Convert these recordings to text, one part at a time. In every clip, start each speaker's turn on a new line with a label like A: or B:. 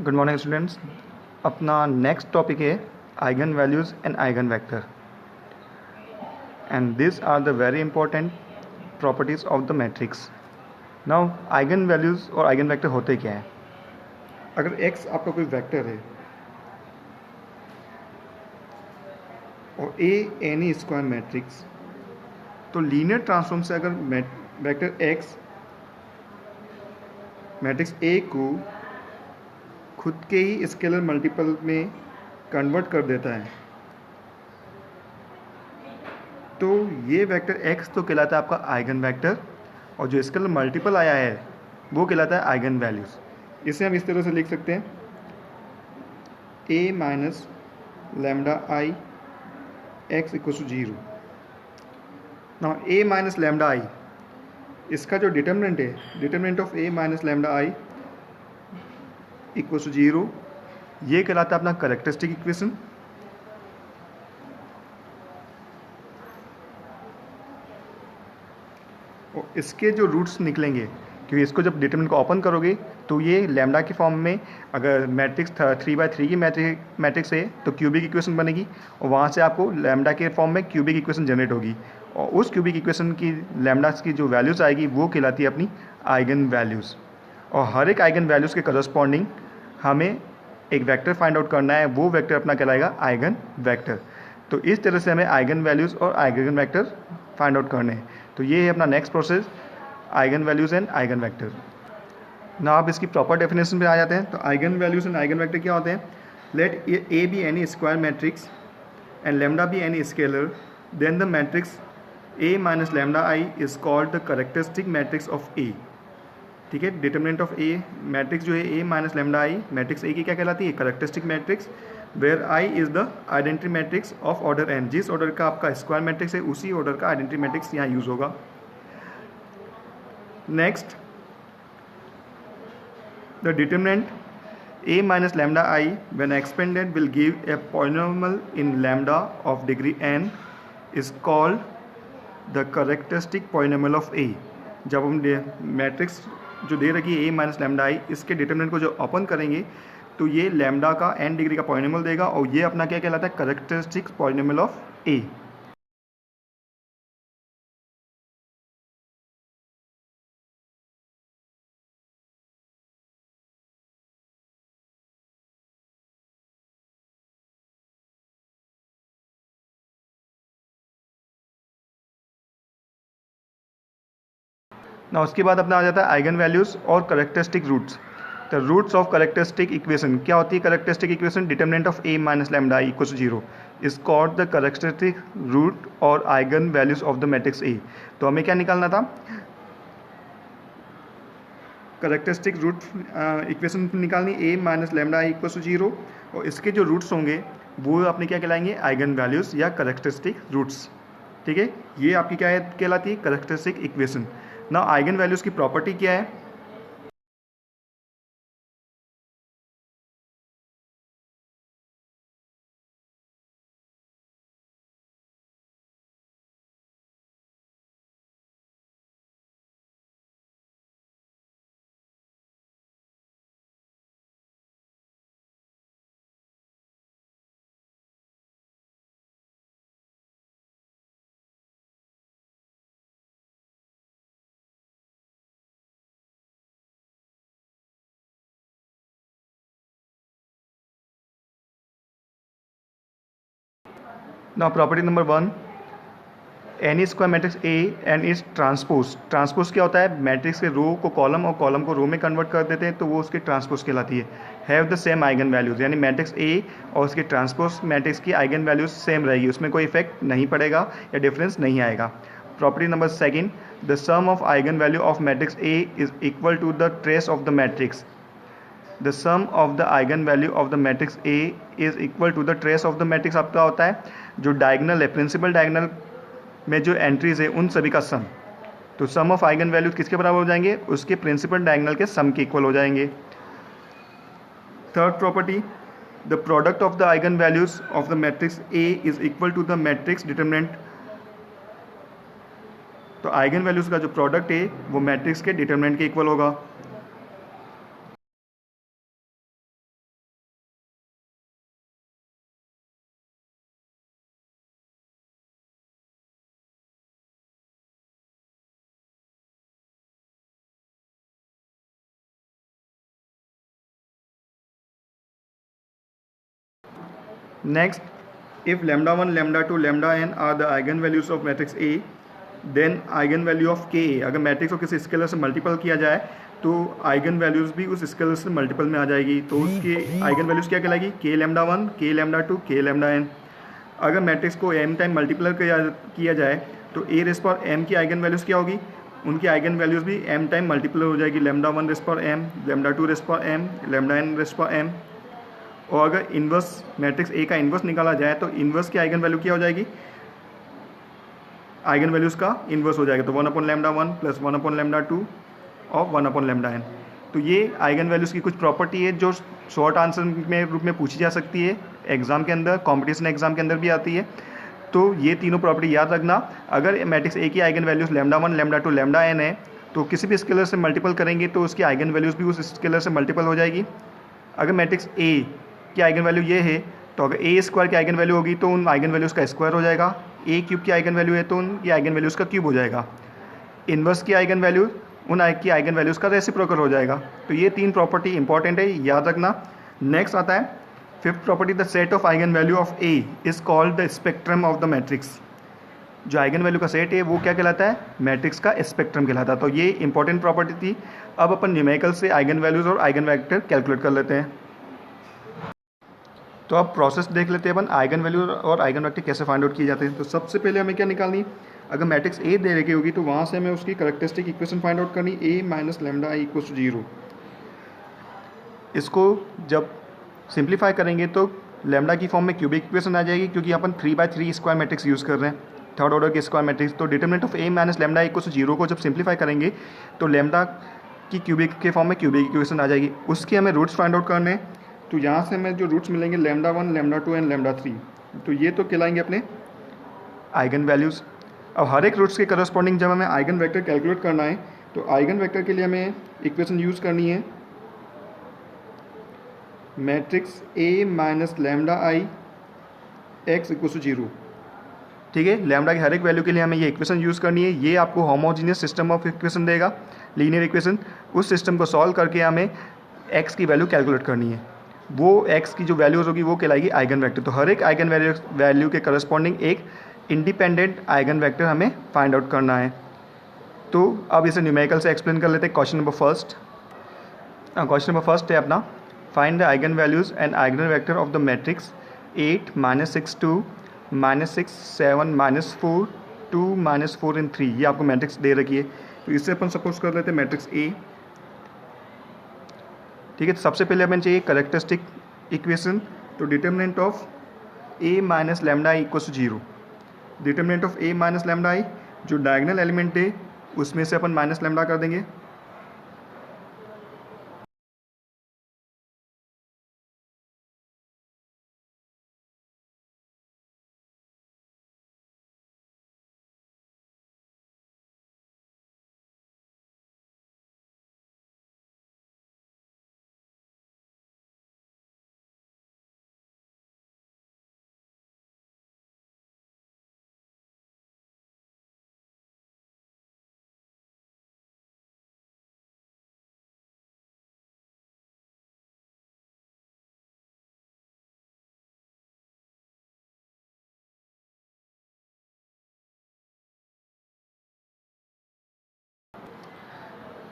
A: Good morning students. अपना next topic है eigen values and eigen vector, and this are the very important properties of the matrix. Now eigen values और eigen vector होते क्या है? अगर x आपका कोई वेक्टर है और a एनी स्क्वायर मैट्रिक्स, तो लीनियर ट्रांसफॉर्म से अगर वेक्टर x मैट्रिक्स a को खुद के ही स्केलर मल्टीपल में कन्वर्ट कर देता है, तो ये वेक्टर x तो कहलाता है आपका आइगन वेक्टर, और जो स्केलर मल्टीपल आया है वो कहलाता है आइगन वैल्यूज़। इसे हम इस तरह से लिख सकते हैं a minus lambda I X equal to 0। Now a minus lambda I, इसका जो डिटर्मिनेंट है, determinant of a minus lambda I equal to 0, ये कहलाता है अपना कैरेक्टरिस्टिक इक्वेशन। और इसके जो रूट्स निकलेंगे, क्योंकि इसको जब डिटरमिनेंट को ओपन करोगे तो ये लैम्डा के फॉर्म में, अगर मैट्रिक्स 3/3 की मैट्रिक्स है तो क्यूबिक इक्वेशन बनेगी, और वहाँ से आपको लैम्डा के फॉर्म में क्यूबिक इक्वेशन जनरेट होगी, और उस क्यूबिक इक्वेशन की लैम्डास की जो वैल्यूज़ आएगी वो कहलाती है अपनी आइगन वैल्यूज़। और हर एक आइगन वैल्यूज़ के करस्पॉन्डिंग हमें एक वेक्टर फाइंड आउट करना है, वो वेक्टर अपना कहलाएगा आइगन वेक्टर। तो इस तरह से हमें आइगन वैल्यूज़ और आइगन वेक्टर फाइंड आउट करने हैं। तो ये है अपना next process, eigen values and eigen vector. ना आप इसकी प्रॉपर डेफिनेशन पे आ जाते हैं। तो eigen values and eigen vector क्या होते हैं? Let A be any square matrix and lambda be any scalar, then the matrix A minus lambda I is called the characteristic matrix of A. ठीक है, determinant of a matrix जो है A minus lambda I, matrix A की क्या कहलाती है? Characteristic matrix, where I is the identity matrix of order n. जिस ऑर्डर का आपका स्क्वायर मैट्रिक्स है उसी ऑर्डर का आइडेंटिटी मैट्रिक्स यहाँ यूज होगा। Next, the determinant a minus lambda I when expanded will give a polynomial in lambda of degree n is called the characteristic polynomial of A। जब हम matrix जो दे रखी है a माइनस लैम्डा आई, इसके determinant को जो open करेंगे तो ये लैम्डा का n डिग्री का पॉलिनोमियल देगा, और ये अपना क्या कहलाता है? Characteristic polynomial of A। ना उसके बाद अपना आ जाता है आइगन वैल्यूज़ और characteristic roots. The roots of characteristic equation क्या होती है? Characteristic equation determinant of a minus lambda I equal to 0 is called the characteristic root और eigen values of the matrix a। तो हमें क्या निकालना था? कैरेक्टरिस्टिक रूट इक्वेशन निकालनी a minus lambda I equal to 0, और इसके जो रूट्स होंगे वो अपने क्या कहलाएंगे? आइगन वैल्यूज़ या कैरेक्टरिस्टिक रूट्स। ठीक है, ये आपकी क्या है कहलाती है? Characteristic equation. ना आइगन वैल्यूज़ की प्रॉपर्टी क्या है? Now property number 1, any square matrix A and is transpose. Transpose क्या होता है? मैट्रिक्स के रो को कॉलम और कॉलम को रो में कन्वर्ट कर देते हैं, तो वो उसकी ट्रांसपोज कहलाती है। Have the same eigen values, यानी मैट्रिक्स ए और उसके ट्रांसपोज मैट्रिक्स की आइगन वैल्यूज सेम रहेगी, उसमें कोई इफेक्ट नहीं पड़ेगा या डिफरेंस नहीं आएगा। Property number 2, the sum of eigen value of matrix A is equal to the trace of the matrix. The sum of the eigen value of the matrix A is equal to the trace of the matrix. आपका होता है जो diagonal है, principal diagonal में जो entries है उन सभी का सम। तो सम ऑफ आइगन वैल्यूज किसके बराबर हो जाएंगे? उसके प्रिंसिपल डायगनल के सम के इक्वल हो जाएंगे। Third property, the product of the eigen values of the matrix A is equal to the matrix determinant. तो आइगन वैल्यूज का जो प्रोडक्ट है वो मैट्रिक्स के डिटर्मिनेंट के इक्वल होगा। Next, if lambda 1, lambda 2, lambda n are the eigenvalues of matrix A, then eigenvalue of Ka, अगर matrix को किसी स्केलर से मल्टीपल किया जाए तो आइगन वैल्यूज़ भी उस स्केलर से मल्टीपल में आ जाएगी, तो उसकी आइगन वैल्यूज़ क्या कहलाएगी, के लैम्डा 1, के लैम्डा 2, के लैम्डा n। अगर मैट्रिक्स को m टाइम मल्टीप्लाई किया जाए तो a रेस पर m की आइगन वैल्यूज़ क्या होगी, उनकी आइगन वैल्यूज़ भी m टाइम मल्टीप्लाई हो जाएगी, लैम्डा 1 रेस पर m, लैम्डा 2 रेस पर m, लैम्डा n रेस पर m। और अगर इन्वर्स मैट्रिक्स ए का इन्वर्स निकाला जाए तो इन्वर्स की आइगन वैल्यू क्या हो जाएगी, आइगन वैल्यूज़ का इन्वर्स हो जाएगा, तो 1 upon lambda 1 plus 1 upon lambda 2 और 1 अपॉन लैम्डा n। तो ये आइगन वैल्यूज़ की कुछ प्रॉपर्टी है जो शॉर्ट आंसर में रूप में पूछी जा सकती है एग्जाम के अंदर, कॉम्पिटिशन एग्जाम के अंदर भी आती है। तो ये तीनों प्रॉपर्टी याद रखना। अगर मैट्रिक्स ए की eigen values lambda 1, lambda 2, lambda n है तो किसी भी स्केलर से मल्टीपल करेंगे तो उसकी आइगन वैल्यूज़ भी उस स्केलर से मल्टीपल हो जाएगी। अगर मैट्रिक्स ए की आइगन वैल्यू ये है तो अगर ए स्क्वायर की आइगन वैल्यू होगी तो उन आइगन वैल्यूज़ का स्क्वायर हो जाएगा, ए क्यूब की आइगन वैल्यू है तो उनकी आइगन वैल्यूज़ का क्यूब हो जाएगा, इन्वर्स की आइगन वैल्यू उन की आइगन वैल्यूज़ का रेसिप्रोकल हो जाएगा। तो ये तीन प्रॉपर्टी इंपॉर्टेंट है, याद रखना। नेक्स्ट आता है fifth property, the set of eigen value of A is called the spectrum of the matrix. जो आइगन वैल्यू का सेट है वो क्या कहलाता है, मैट्रिक्स का स्पेक्ट्रम कहलाता है। तो ये इंपॉर्टेंट प्रॉपर्टी थी। अब अपन न्यूमेरिकल से आइगन वैल्यूज़ और आइगन वेक्टर कैलकुलेट कर लेते हैं। तो अब प्रोसेस देख लेते हैं अपन, आइगन वैल्यू और आइगन वेक्टर कैसे फाइंड आउट किए जाते हैं। तो सबसे पहले हमें क्या निकालनी है, अगर मैट्रिक्स ए दे रखी होगी तो वहाँ से हमें उसकी करेक्टरिस्टिक इक्वेशन फाइंड आउट करनी, A minus lambda I equals to 0। इसको जब सिंप्लीफाई करेंगे तो लैम्डा की फॉर्म में क्यूबिक इक्वेशन आ जाएगी, क्योंकि अपन 3/3 स्क्वायर मैट्रिक्स यूज़ कर रहे हैं, थर्ड ऑर्डर के स्क्वायर मैट्रिक्स। तो determinant of A minus lambda equals to 0 को जब सिंप्लीफाई करेंगे तो लैम्डा की क्यूबिक के फॉर्म में क्यूबिक इक्वेशन आ जाएगी। उसके हमें रूट्स फाइंड आउट करने हैं। तो यहाँ से हमें जो रूट्स मिलेंगे लैम्डा 1, लैम्डा 2 एंड लैम्डा 3, तो ये तो कहलाएंगे अपने आइगन वैल्यूज़। अब हर एक रूट्स के करस्पॉन्डिंग जब हमें आइगन वेक्टर कैलकुलेट करना है तो आइगन वेक्टर के लिए हमें इक्वेशन यूज़ करनी है matrix A minus lambda I X equals to 0। ठीक है, लैम्डा की हर एक वैल्यू के लिए हमें ये इक्वेशन यूज़ करनी है। ये आपको होमोजीनियस सिस्टम ऑफ इक्वेशन देगा, लीनियर इक्वेशन। उस सिस्टम को सॉल्व करके हमें एक्स की वैल्यू कैलकुलेट करनी है। वो एक्स की जो वैल्यूज़ होगी वो कहलाएगी आइगन वेक्टर। तो हर एक आइगन वैल्यू के करस्पॉन्डिंग एक इंडिपेंडेंट आइगन वेक्टर हमें फाइंड आउट करना है। तो अब इसे न्यूमेरिकल से एक्सप्लेन कर लेते हैं। क्वेश्चन नंबर फर्स्ट है अपना, find the eigen values and eigen vector of the matrix 8 -6 2 -6 7 -4 2 -4 and 3। ये आपको मैट्रिक्स दे रखी है। तो इससे अपन सपोज कर लेते हैं मैट्रिक्स ए। ठीक है, तो सबसे पहले हमें चाहिए करेक्टरिस्टिक इक्वेशन। तो determinant of A minus lambda I equals to 0। Determinant of A minus lambda I, जो डायगोनल एलिमेंट है उसमें से अपन माइनस लैम्डा कर देंगे।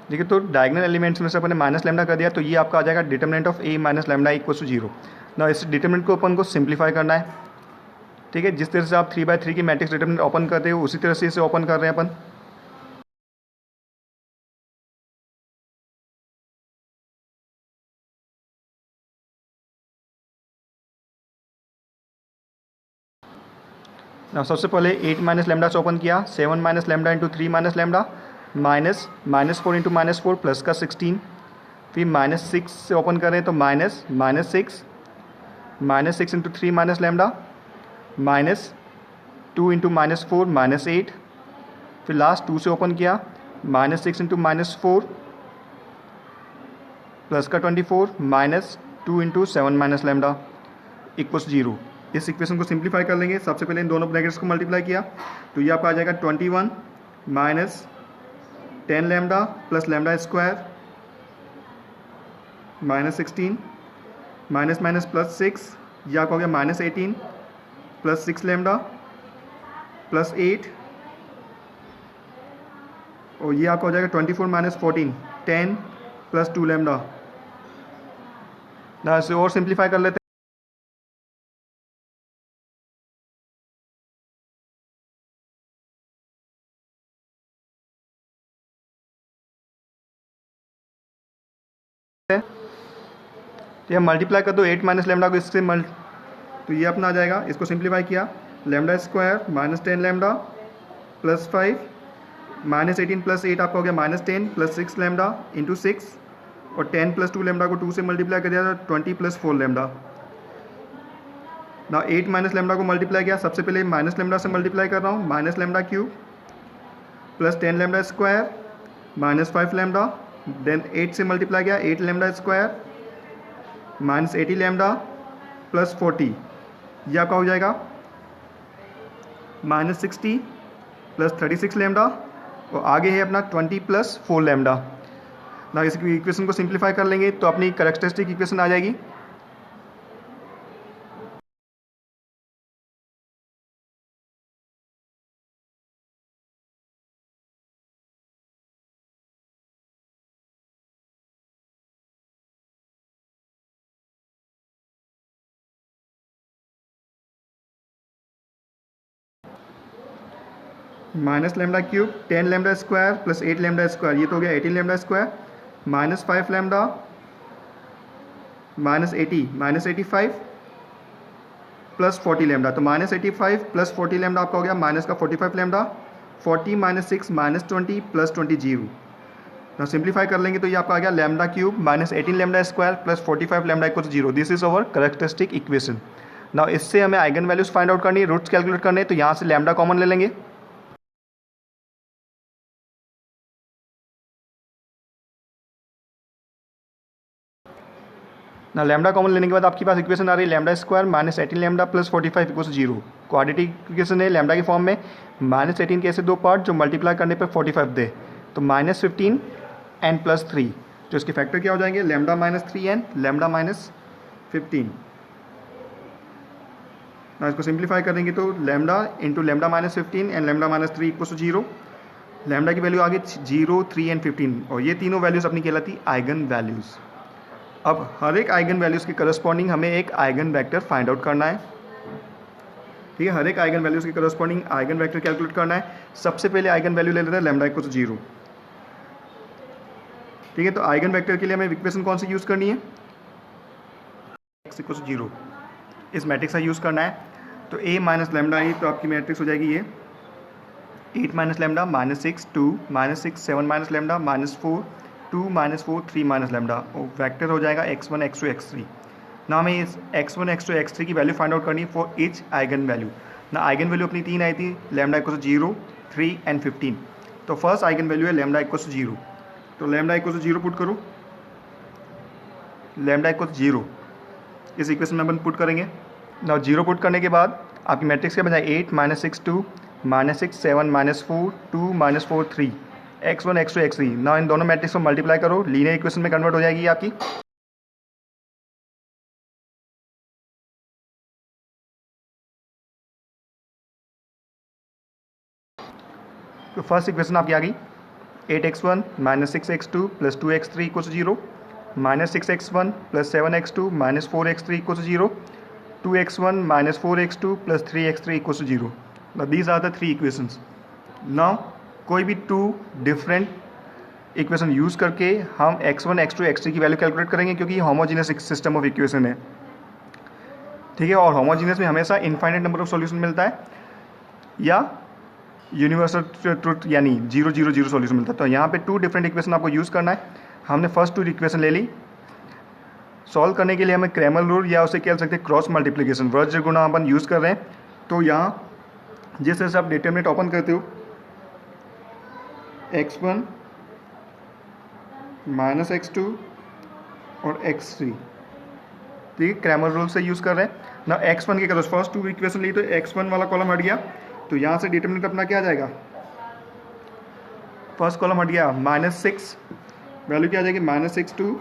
A: देखिए, तो डायगोनल एलिमेंट्स में से अपने माइनस लैम्डा कर दिया, तो ये आपका आ जाएगा determinant of A minus lambda equals to 0। ना इस डिटरमिनेंट को अपन को सिंप्लीफाई करना है। ठीक है, जिस तरह से आप 3/3 की मैट्रिक्स डिटरमिनेंट ओपन करते हो उसी तरह से इसे ओपन कर रहे हैं अपन। ना सबसे पहले 8 माइनस लैम्डा से ओपन किया, 7 minus lambda into 3 minus lambda, -4 into -4 plus का 16। फिर -6 से ओपन करें तो -6 इंटू 3 माइनस लैम्डा, -2 इंटू -4 -8। फिर लास्ट 2 से ओपन किया, -6 इंटू -4 प्लस का 24, -2 इंटू 7 माइनस लैम्डा इक्वल्स 0। इस इक्वेशन को सिंप्लीफाई कर लेंगे। सबसे पहले इन दोनों ब्रैकेट्स को मल्टीप्लाई किया तो ये आपका आ जाएगा 21 minus 10 lambda plus lambda square -16 minus plus 6 ये आपका हो गया -18 प्लस 6 लैम्डा प्लस 8, और ये आपका हो जाएगा 24 माइनस 14 10 प्लस 2 लैम्डा। ना इसे और सिंप्लीफाई कर लेते हैं, तो ये मल्टीप्लाई कर दो 8 माइनस लैम्डा को इससे तो ये अपना आ जाएगा। इसको सिंप्लीफाई किया, lambda square minus 10 lambda plus 5 -18 plus 8 आपका हो गया -10 प्लस 6 लैम्डा इंटू 6, और 10 प्लस 2 लैम्डा को 2 से मल्टीप्लाई कर दिया था 20 प्लस 4 लैम्डा। ना 8 माइनस लैम्डा को मल्टीप्लाई किया, सबसे पहले माइनस लैम्डा से मल्टीप्लाई कर रहा हूँ, minus lambda cube plus 10 lambda square minus 5 lambda, then 8 से मल्टीप्लाई किया 8 lambda square minus 80 lambda plus 40, ये आपका हो जाएगा -60 प्लस 36 लैम्डा, और आगे है अपना 20 प्लस 4 लैम्डा। ना इस इक्वेशन को सिंप्लीफाई कर लेंगे तो अपनी कैरेक्टरिस्टिक इक्वेशन आ जाएगी। Minus lambda cube 10 lambda square plus 8 lambda square, ये तो हो गया 18 lambda square minus 5 lambda minus 80 minus 85 plus 40 lambda, तो माइनस 85 प्लस 40 लैम्डा आपका हो गया माइनस का 45 lambda, 40 minus 6 minus 20 plus 20 zero. ना सिंप्लीफाई कर लेंगे तो ये आपका आ गया lambda cube minus 18 lambda square plus 45 lambda equal zero. This is our characteristic equation. ना इससे हमें आइगन वैल्यूज फाइंड आउट करनी है, रूट्स कैलकुलेट करने, तो यहाँ से लैम्डा कॉमन ले लेंगे। ना लैम्डा कॉमन लेने के बाद आपके पास इक्वेशन आ रही है lambda square minus 18 lambda plus 45 equal zero. Quadratic equation है लैम्डा के फॉर्म में, -18 के ऐसे दो पार्ट जो मल्टीप्लाई करने पर 45 दे, तो -15 एन प्लस 3, तो इसके फैक्टर क्या हो जाएंगे लैम्डा -3 एन लैम्डा -15। ना इसको सिंप्लीफाई करेंगे तो lambda into lambda -15 and lambda -3 equal zero. Lambda की वैल्यू आ गई 0 3 एंड 15, और ये तीनों वैल्यूज अपनी कहलाती आइगन वैल्यूज़। अब हर एक आइगन वैल्यूज़ के करस्पॉन्डिंग हमें एक आइगन वेक्टर फाइंड आउट करना है। ठीक है, हर एक आइगन वैल्यूज़ के करस्पॉन्डिंग आइगन वेक्टर कैलकुलेट करना है। सबसे पहले आइगन वैल्यू ले लेते हैं लैम्डा इक्वल जीरो। ठीक है, तो आइगन वेक्टर के लिए हमें इक्वेशन कौन सी यूज़ करनी है, x इक्वल जीरो, इस मैट्रिक्स का यूज़ करना है। तो a माइनस लैम्डा आई, तो आपकी मैट्रिक्स हो जाएगी ये 8 minus lambda -6 2 -6 7 minus lambda -4 2 -4 3 minus lambda, और वेक्टर हो जाएगा x1 x2 x3। ना हमें इस x1 x2 x3 की वैल्यू फाइंड आउट करनी है फॉर ईच आइगन वैल्यू। ना आइगन वैल्यू अपनी 3 आई थी, लैम्डा इक्वल 0 3 एंड 15। तो फर्स्ट आइगन वैल्यू है लैम्डा इक्वल 0, तो लैम्डा इक्वल 0 पुट करो, लैम्डा इक्वल 0 इस इक्वेशन में अपन पुट करेंगे। ना 0 पुट करने के बाद आपकी मैट्रिक्स के बजाय 8 -6 2 -6 7 -4 2 -4 3 x1 x2 x3। ना इन दोनों मैट्रिक्स को मल्टीप्लाई करो, लीनियर इक्वेशन में कन्वर्ट हो जाएगी आपकी। तो फर्स्ट इक्वेशन आपकी आ गई 8x1 -6x2 plus 2x3 equal 0, -6x1 plus 7x2 -4x3 equal 0, 2x1 -4x2 plus 3x3 equal 0। Now these are the three equations. Now कोई भी टू डिफरेंट इक्वेशन यूज़ करके हम x1 x2 x3 की value calculate करेंगे, क्योंकि ये homogeneous system of equation है। ठीक है, और होमोजीनियस में हमेशा इनफाइनाइट नंबर ऑफ सॉल्यूशन मिलता है, या यूनिवर्सल ट्रुथ यानी 0 0 0 सॉल्यूशन मिलता है। तो यहाँ पे टू डिफरेंट इक्वेशन आपको यूज़ करना है। हमने फर्स्ट टू इक्वेशन ले ली, सॉल्व करने के लिए हमें क्रैमर रूल या उसे कह सकते हैं क्रॉस मल्टीप्लिकेशन, वर्ज गुणा अपन यूज़ कर रहे हैं। तो यहाँ जिस तरह से आप डिटरमिनेंट ओपन करते हो x1 -x2 और x3, ठीक है, क्रैमर रूल से यूज़ कर रहे हैं ना। x1 की करो, फर्स्ट टू इक्वेशन ली तो x1 वाला कॉलम हट गया, तो यहाँ से डिटरमिनेंट अपना क्या आ जाएगा, फर्स्ट कॉलम हट गया, -6 वैल्यू क्या आ जाएगी, -6 2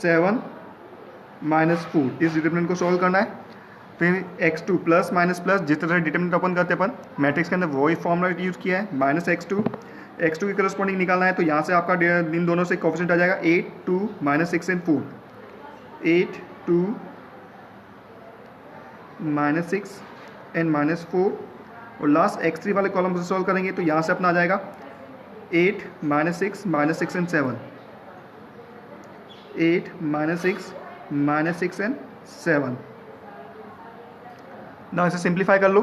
A: 7 -4 इस डिटरमिनेंट को सॉल्व करना है। फिर x2 प्लस माइनस प्लस, जिस तरह से डिटरमिनेंट ओपन करते हैं अपन मैट्रिक्स के अंदर वही फॉर्मूला यूज़ किया है, -x2 की करस्पॉन्डिंग निकालना है। तो यहाँ से आपका इन दोनों से कोफिशिएंट आ जाएगा 8 2 -6 एंड 4, 8 2 -6 एंड -4, और लास्ट x3 वाले कॉलम से सॉल्व करेंगे तो यहाँ से अपना आ जाएगा 8 -6 एंड 7, 8 -6 एंड 7। ना इसे सिंप्लीफाई कर लो।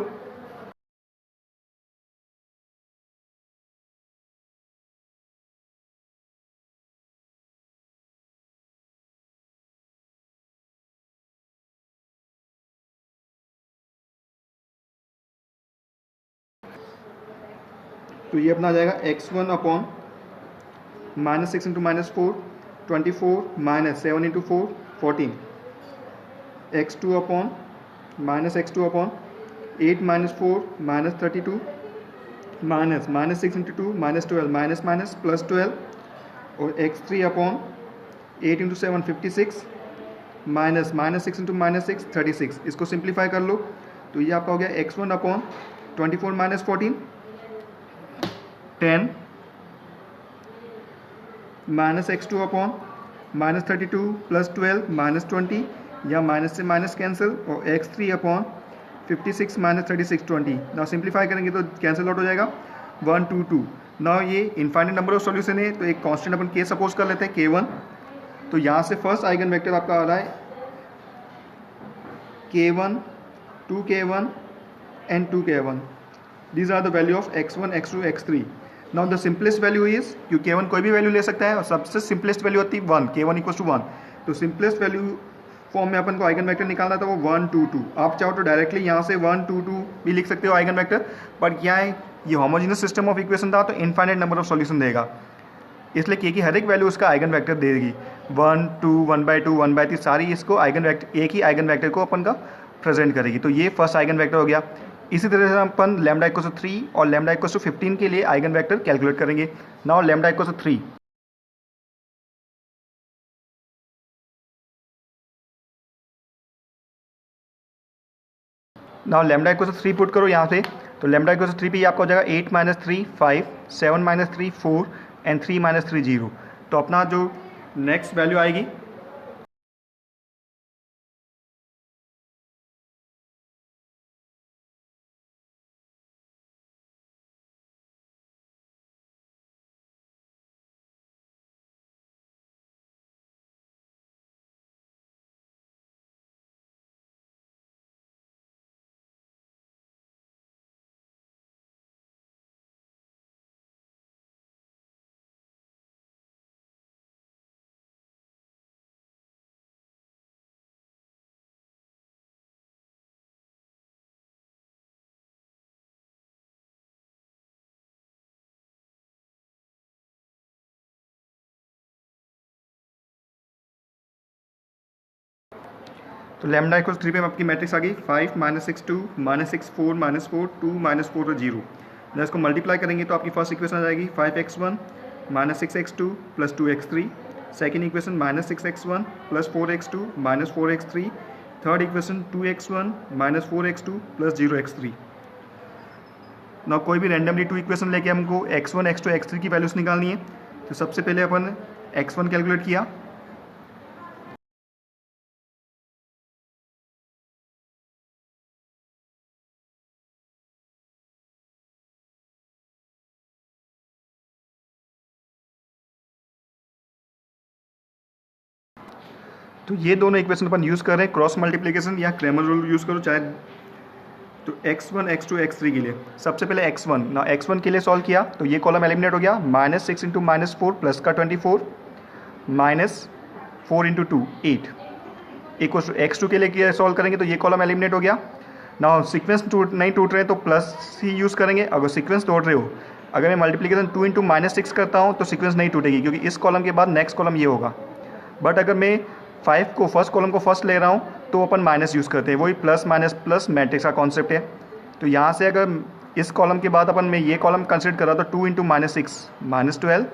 A: तो ये अपना आ जाएगा x1 upon -6 into -4 24 -7 into 4 14, x2 upon -x2 upon 8 -4 -32 -6 into 2 -12 +12, और x3 अपॉन 8 इंटू 7 56 -6 इंटू -6 36। इसको सिंप्लीफाई कर लो तो ये आपका हो गया x1 अपॉन 24 -14 10 -x2 अपॉन -32 +12 -20, या माइनस से माइनस कैंसिल, और x3 अपॉन 56 -36 20। नाउ सिंप्लीफाई करेंगे तो कैंसिल आउट हो जाएगा 1 2 2। नाउ ये इनफाइनाइट नंबर ऑफ सॉल्यूशन है, तो एक कांस्टेंट अपन k सपोज कर लेते हैं k1। तो यहाँ से फर्स्ट आइगन वेक्टर आपका आ रहा है k1 2k1 and 2k1। These are the value of x1 x2 x3। Now the simplest value is, क्योंकि k1 कोई भी वैल्यू ले सकता है और सबसे सिंपलेस्ट वैल्यू होती है 1, k1 इक्वल टू 1। तो सिंपलेस्ट वैल्यू फॉर्म में अपन को आइगन वेक्टर निकालना था वो 1 2 2। आप चाहो तो डायरेक्टली यहाँ से 1 2 2 भी लिख सकते हो आइगन वेक्टर, बट क्या है ये होमोजेनियस सिस्टम ऑफ इक्वेशन था तो इनफाइनाइट नंबर ऑफ सॉल्यूशन देगा, इसलिए k की हर एक वैल्यू उसका आइगन वेक्टर देगी। 1 2 1/2 1/3 सारी इसको आइगन वेक्टर, एक ही आइगन वेक्टर को अपन का प्रेजेंट करेगी। तो ये फर्स्ट आइगन वेक्टर हो गया। इसी तरह से अपन लैम्डा इक्वल टू 3 और लैम्डा इक्वल टू 15 के लिए आइगन वेक्टर कैलकुलेट करेंगे। Now lambda equal to 3, now lambda equal to 3 put करो यहाँ से। तो लैम्डा इक्वल टू 3 पे ये आपका हो जाएगा 8 - 3 5 7 - 3 4 एंड 3 - 3 0। तो अपना जो नेक्स्ट वैल्यू आएगी तो लैम्डा इक्वल 3 पे आपकी मैट्रिक्स आ गई 5 -6 2 -6 4 -4 2 -4 और 0। जब इसको मल्टीप्लाई करेंगे तो आपकी फर्स्ट इक्वेशन आ जाएगी 5x1 -6x2 + 2x3, second equation -6x1 + 4x2 -4x3, third equation 2x1 -4x2 + 0x3। ना कोई भी रैंडमली 2 इक्वेशन लेके हमको x1 x2 x3 की वैल्यूज निकालनी है। तो सबसे पहले अपन x1 कैलकुलेट किया, तो ये दोनों इक्वेशन अपन यूज़ कर रहे हैं क्रॉस मल्टीप्लिकेशन या क्रैमर रूल यूज़ करो चाहे। तो x1 x2 x3 के लिए सबसे पहले x1 ना x1 के लिए सॉल्व किया तो ये कॉलम एलिमिनेट हो गया, -6 × -4 प्लस का 24 -4 × 2 8 इक्वल टू x2 के लिए सॉल्व करेंगे तो ये कॉलम एलिमिनेट हो गया। ना सीक्वेंस नहीं टूट रहे तो प्लस ही यूज़ करेंगे। अगर सीक्वेंस तोड़ रहे हो, अगर मैं मल्टीप्लिकेशन 2 × -6 करता हूँ तो सीक्वेंस नहीं टूटेगी क्योंकि इस कॉलम के बाद नेक्स्ट कॉलम ये होगा। बट अगर मैं 5 को फर्स्ट कॉलम को फर्स्ट ले रहा हूँ तो अपन माइनस यूज़ करते हैं, वही प्लस माइनस प्लस मैट्रिक्स का कॉन्सेप्ट है। तो यहाँ से अगर इस कॉलम के बाद अपन मैं ये कॉलम कंसिडर कर रहा तो 2 × -6 -12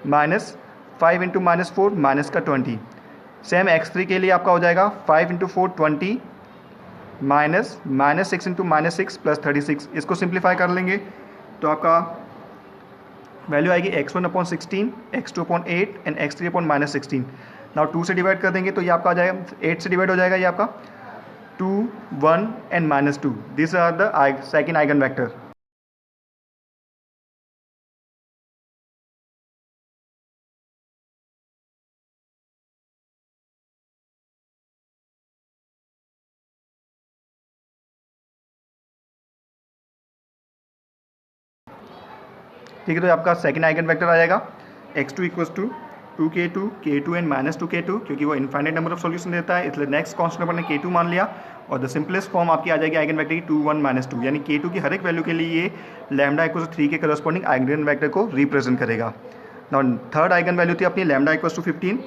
A: -5 × -4 -20 सेम x3 के लिए आपका हो जाएगा 5 इंटू 4 20 माइनस 6 इंटू -6 प्लस 36। इसको सिंप्लीफाई कर लेंगे तो आपका वैल्यू आएगी x1 upon 16, x2 upon 8 and x3 upon -16। Now 2 से डिवाइड कर देंगे तो ये आपका आ जाएगा 8 से डिवाइड हो जाएगा ये आपका 2 1 and -2। This are the second eigen vector. ठीक है, तो आपका सेकंड आइगन वेक्टर आ जाएगा x2 equals to 2k2 k2 and -2k2, क्योंकि वो इनफाइनाइट नंबर ऑफ सॉल्यूशन देता है इसलिए नेक्स्ट कांस्टेंट अपन ने k2 मान लिया। और द सिंपलेस्ट फॉर्म आपकी आ जाएगी आइगन वेक्टर की 2 1 -2, यानी k2 की हर एक वैल्यू के लिए ये लैम्डा इक्वल्स टू 3 के करस्पॉन्डिंग आइगन वेक्टर को रिप्रेजेंट करेगा। नाउ थर्ड आइगन वैल्यू थी अपनी lambda equals to 15।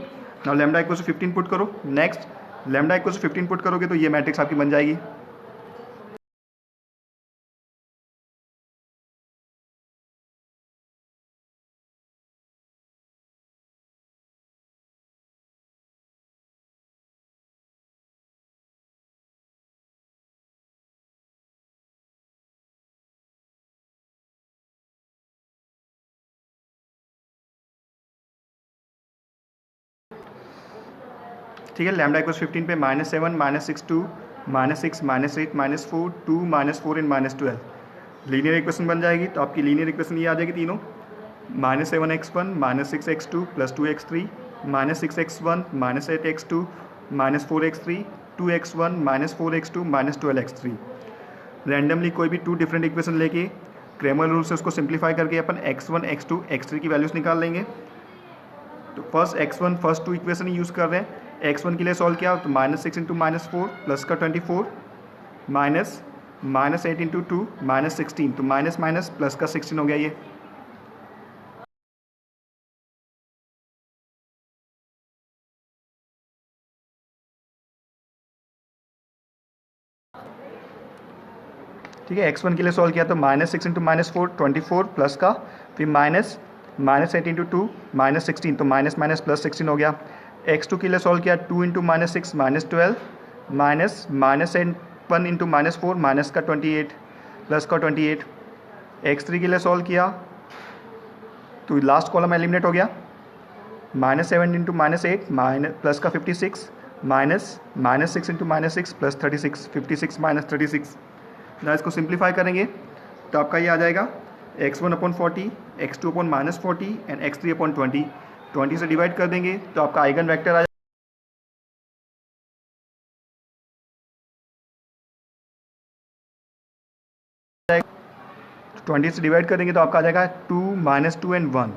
A: Now lambda equals to 15 put करो। Next lambda equals to 15 put करोगे तो ये मैट्रिक्स आपकी बन जाएगी। ठीक है, लैम्डा इक्वल्स 15 पे -7 -6 2 -6 -8 -4 2 -4 एंड -12 लीनियर इक्वेशन बन जाएगी। तो आपकी लीनियर इक्वेशन ये आ जाएगी तीनों -7x1 -6x2 + 2x3 -6x1 -8x2 -4x3 2x1 -4x2 -12x3। Randomly कोई भी 2 डिफरेंट इक्वेशन लेके क्रेमर रूल से उसको सिंप्लीफाई करके अपन x1 x2 x3 की वैल्यूज निकाल लेंगे। तो first x1 first 2 equation use कर रहे हैं। x1 के लिए सॉल्व किया तो -6 इंटू -4 प्लस का 24 -8 इंटू 2 -16, तो माइनस माइनस प्लस का 16 हो गया ये। ठीक है, x1 के लिए सॉल्व किया तो -6 इंटू -4 24 प्लस का, फिर -8 इंटू 2 -16, तो माइनस माइनस प्लस 16 हो गया। x2 के लिए सॉल्व किया 2 इंटू -6 -12 -1 इंटू -4 माइनस का 28 प्लस का 28। x3 के लिए सॉल्व किया तो लास्ट कॉलम एलिमिनेट हो गया -7 इंटू -8 प्लस का 56 -6 इंटू -6 प्लस 36 56 - 36। ना इसको सिंप्लीफाई करेंगे तो आपका ये आ जाएगा x1 upon 40 x2 upon -40 and x3 upon 20 से डिवाइड कर देंगे तो आपका आइगन वेक्टर आ जाएगा 20 से डिवाइड करेंगे तो आपका आ जाएगा 2 -2 एंड 1।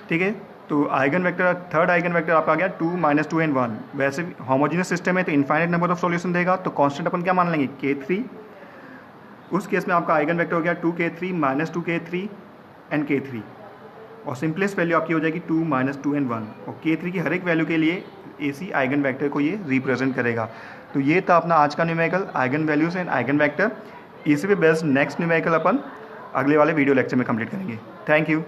A: ठीक है, तो eigen vector third eigen vector आपका आ गया 2 -2 एंड 1। वैसे होमोजेनियस सिस्टम है तो इनफाइनाइट नंबर ऑफ सॉल्यूशन देगा, तो कांस्टेंट अपन क्या मान लेंगे k3। उस केस में आपका आइगन वेक्टर हो गया 2k3 -2k3 एंड k3, और सिंपलेस्ट वैल्यू आपकी हो जाएगी 2 -2 एंड 1, और k3 की हर एक वैल्यू के लिए AC आइगन वेक्टर को ये रिप्रेजेंट करेगा। तो ये था अपना आज का numerical eigen values and eigen vector. इसी पे बेस्ड नेक्स्ट न्यूमेरिकल अपन अगले वाले वीडियो लेक्चर में कंप्लीट करेंगे। Thank you.